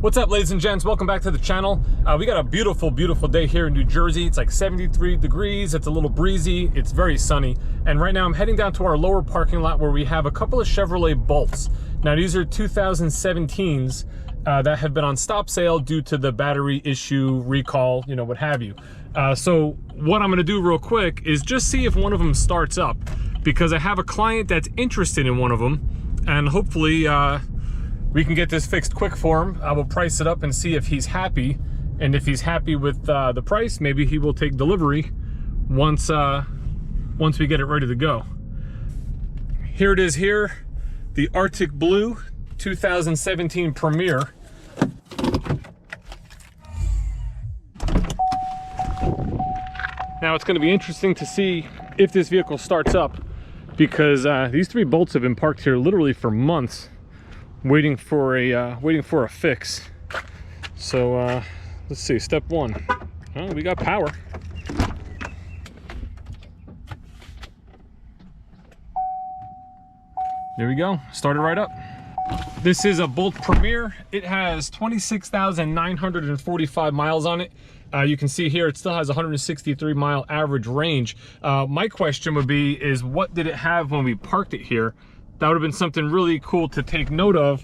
What's up, ladies and gents? Welcome back to the channel. We got a beautiful day here in New Jersey. It's like 73 degrees. It's a little breezy. It's very sunny. And right now I'm heading down to our lower parking lot where we have a couple of Chevrolet Bolts. Now these are 2017s that have been on stop sale due to the battery issue, recall, you know, what have you. So what I'm gonna do real quick is just see if one of them starts up, because I have a client that's interested in one of them, and hopefully we can get this fixed quick for him. I will price it up and see if he's happy. And if he's happy with the price, maybe he will take delivery once we get it ready to go. Here it is here, the Arctic Blue 2017 Premier. Now it's gonna be interesting to see if this vehicle starts up, because these three Bolts have been parked here literally for months, waiting for a fix. So let's see, step one. Oh, we got power. There we go, started right up. This is a Bolt Premier. It has 26,945 miles on it. You can see here it still has 163 mile average range. My question would be is, what did it have when we parked it here? That would have been something really cool to take note of.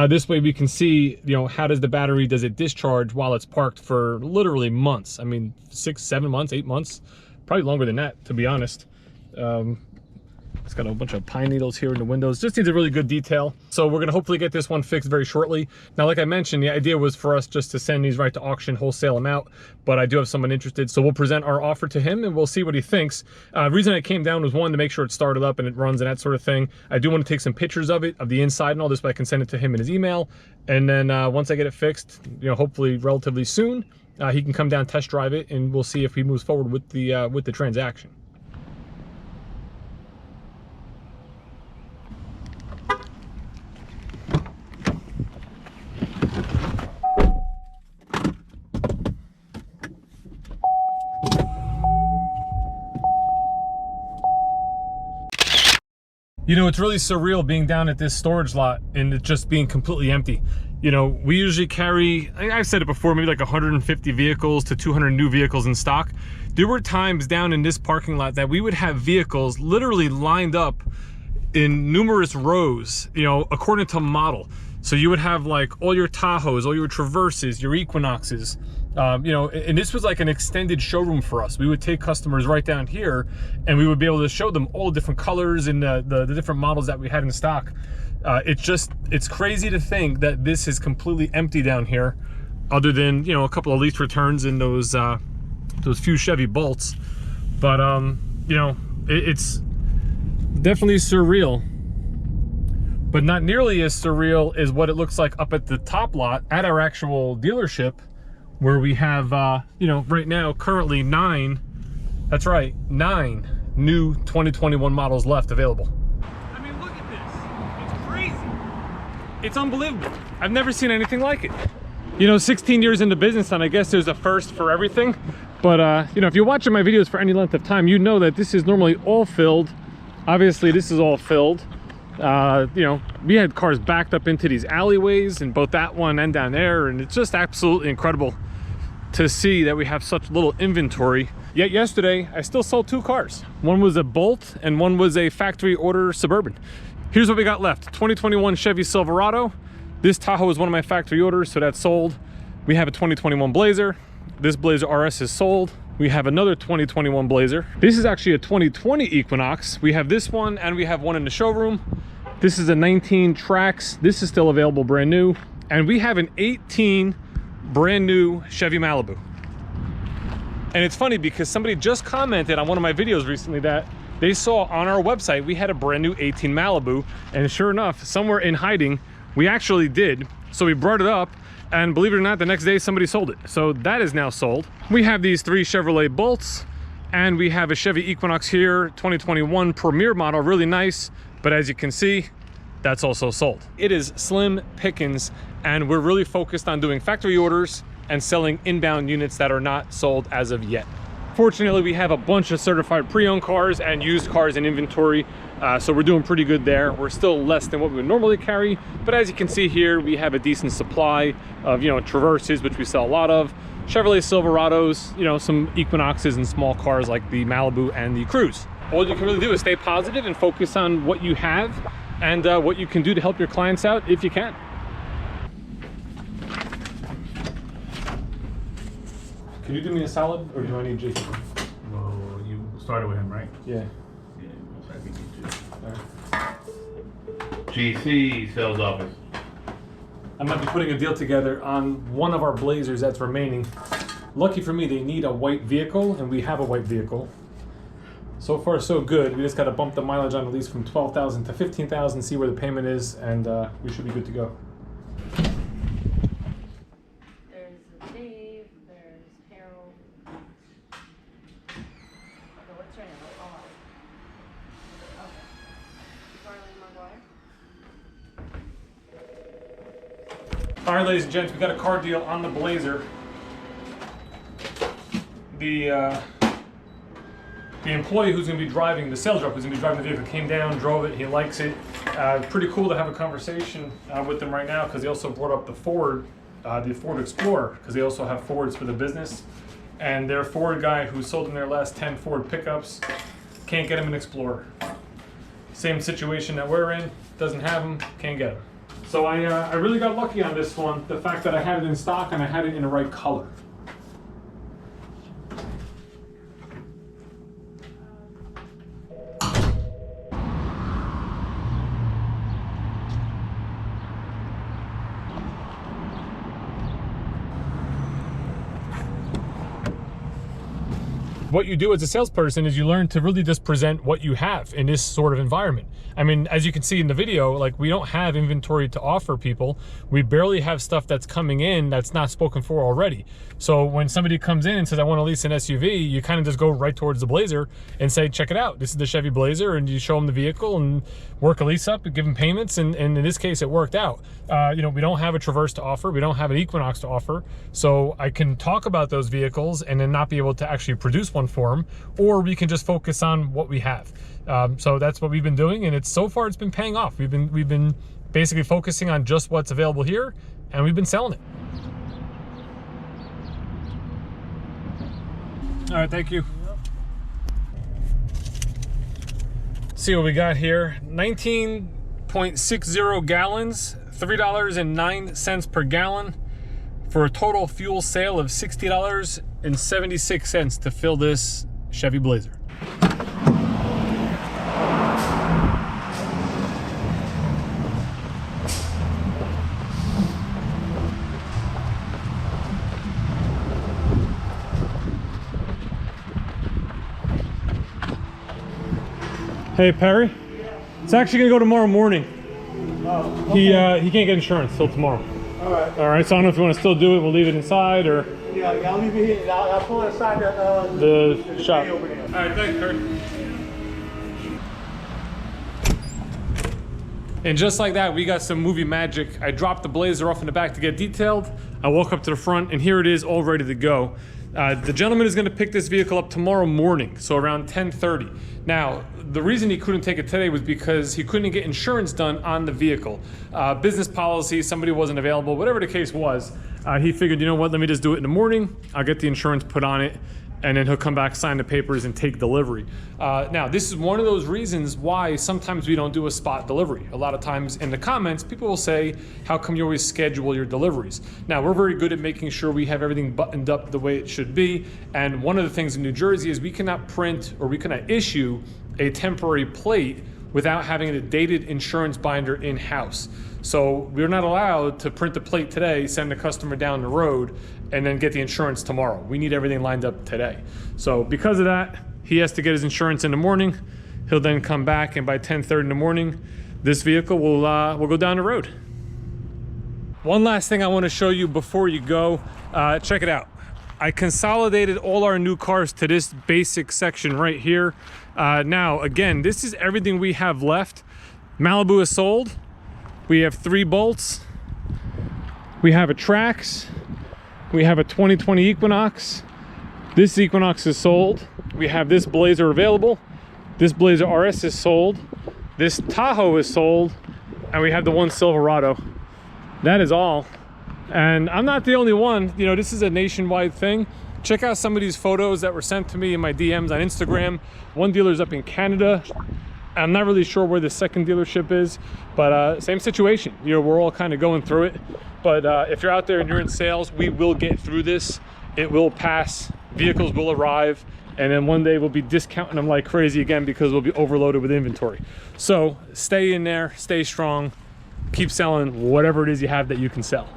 This way we can see, you know, how does the battery, does it discharge while it's parked for literally months? I mean, 6, 7 months, 8 months, probably longer than that, to be honest. It's got a bunch of pine needles here in the windows. Just needs a really good detail. So we're gonna hopefully get this one fixed very shortly. Now, like I mentioned, the idea was for us just to send these right to auction, wholesale them out, but I do have someone interested. So we'll present our offer to him and we'll see what he thinks. The reason I came down was, one, to make sure it started up and it runs and that sort of thing. I do want to take some pictures of it, of the inside and all this, but I can send it to him in his email. And then once I get it fixed, you know, hopefully relatively soon, he can come down, test drive it, and we'll see if he moves forward with the transaction. You know, it's really surreal being down at this storage lot and it just being completely empty. You know, we usually carry, I've said it before, maybe like 150 vehicles to 200 new vehicles in stock. There were times down in this parking lot that we would have vehicles literally lined up in numerous rows, you know, according to model. So you would have like all your Tahoes, all your Traverses, your Equinoxes, you know, and this was like an extended showroom for us. We would take customers right down here and we would be able to show them all the different colors and the different models that we had in stock. It's crazy to think that this is completely empty down here, other than, you know, a couple of lease returns and those few Chevy Bolts. But you know, it's definitely surreal, but not nearly as surreal as what it looks like up at the top lot at our actual dealership, where we have, you know, right now currently 9, that's right, 9 new 2021 models left available. I mean, look at this, it's crazy. It's unbelievable. I've never seen anything like it. You know, 16 years into business, and I guess there's a first for everything. But, you know, if you're watching my videos for any length of time, you know that this is normally all filled. Obviously, this is all filled. You know, we had cars backed up into these alleyways, and both that one and down there, and it's just absolutely incredible to see that we have such little inventory. Yet yesterday I still sold 2 cars. One was a Bolt and one was a factory order Suburban. Here's what we got left: 2021 Chevy Silverado. This Tahoe is one of my factory orders, so that's sold. We have a 2021 Blazer. This Blazer RS is sold. We have another 2021 Blazer. This is actually a 2020 Equinox. We have this one and we have one in the showroom. This is a 19 Trax. This is still available, brand new. And we have an 18 brand new Chevy Malibu. And it's funny because somebody just commented on one of my videos recently that they saw on our website we had a brand new 18 Malibu, and sure enough, somewhere in hiding, we actually did. So we brought it up, and believe it or not, the next day somebody sold it. So that is now sold. We have these 3 Chevrolet Bolts, and we have a Chevy Equinox here, 2021 Premier model, really nice, but as you can see, that's also sold. It is slim pickings, and we're really focused on doing factory orders and selling inbound units that are not sold as of yet. Fortunately, we have a bunch of certified pre-owned cars and used cars in inventory. So we're doing pretty good there. We're still less than what we would normally carry, but as you can see here, we have a decent supply of, you know, Traverses, which we sell a lot of, Chevrolet Silverados, you know, some Equinoxes and small cars like the Malibu and the Cruze. All you can really do is stay positive and focus on what you have and what you can do to help your clients out if you can. Can you do me a solid, or do I need Jason? Well, you started with him, right? Yeah. Yeah, most likely you do. GC sales office. I might be putting a deal together on one of our Blazers that's remaining. Lucky for me, they need a white vehicle, and we have a white vehicle. So far, so good. We just got to bump the mileage on at least from 12,000 to 15,000, see where the payment is, and we should be good to go. There's Dave, there's Harold. Okay, what's your name? Oh, okay. Carly Maguire. All right, ladies and gents, we got a car deal on the Blazer. The employee who's going to be driving, the sales rep who's going to be driving the vehicle, came down, drove it, he likes it. Pretty cool to have a conversation with them right now, because they also brought up the Ford Explorer, because they also have Fords for the business. And their Ford guy who sold them their last 10 Ford pickups can't get him an Explorer. Same situation that we're in, doesn't have them, can't get them. So I really got lucky on this one, the fact that I had it in stock and I had it in the right color. What you do as a salesperson is you learn to really just present what you have in this sort of environment. I mean, as you can see in the video, like, we don't have inventory to offer people. We barely have stuff that's coming in that's not spoken for already. So when somebody comes in and says, I want to lease an SUV, you kind of just go right towards the Blazer and say, check it out. This is the Chevy Blazer, and you show them the vehicle and work a lease up and give them payments. And in this case, it worked out. You know, we don't have a Traverse to offer. We don't have an Equinox to offer. So I can talk about those vehicles and then not be able to actually produce one for them, or we can just focus on what we have. So that's what we've been doing, and so far it's been paying off. We've been basically focusing on just what's available here, and we've been selling it. All right, thank you. See what we got here. 19.60 gallons, $3.09 per gallon, for a total fuel sale of $60.76 to fill this Chevy Blazer. Hey Perry, it's actually gonna go tomorrow morning. Oh, okay. He can't get insurance till tomorrow. All right. All right, so I don't know if you want to still do it. We'll leave it inside, or Yeah, I'll leave it here. I'll pull it inside the shop. over there. All right, thanks, Perry. And just like that, we got some movie magic. I dropped the Blazer off in the back to get detailed. I walk up to the front, and here it is, all ready to go. The gentleman is going to pick this vehicle up tomorrow morning, so around 10:30. Now, the reason he couldn't take it today was because he couldn't get insurance done on the vehicle. Business policy, somebody wasn't available, whatever the case was. He figured, you know what, let me just do it in the morning. I'll get the insurance put on it, and then he'll come back, sign the papers, and take delivery. Now, this is one of those reasons why sometimes we don't do a spot delivery. A lot of times in the comments, people will say, how come you always schedule your deliveries? Now, we're very good at making sure we have everything buttoned up the way it should be. And one of the things in New Jersey is we cannot print, or we cannot issue a temporary plate without having a dated insurance binder in-house. So we're not allowed to print the plate today, send the customer down the road, and then get the insurance tomorrow. We need everything lined up today. So because of that, he has to get his insurance in the morning. He'll then come back, and by 10:30 in the morning, this vehicle will go down the road. One last thing I want to show you before you go. Check it out. I consolidated all our new cars to this basic section right here. Now, again, this is everything we have left. Malibu is sold. We have 3 Bolts. We have a Trax. We have a 2020 Equinox. This Equinox is sold. We have this Blazer available. This Blazer RS is sold. This Tahoe is sold, and we have the one Silverado. That is all. And I'm not the only one. You know, this is a nationwide thing. Check out some of these photos that were sent to me in my DMs on Instagram. One dealer's up in Canada. I'm not really sure where the second dealership is, but same situation. You know, we're all kind of going through it. But if you're out there and you're in sales, we will get through this. It will pass. Vehicles will arrive. And then one day we'll be discounting them like crazy again because we'll be overloaded with inventory. So stay in there, stay strong, keep selling whatever it is you have that you can sell.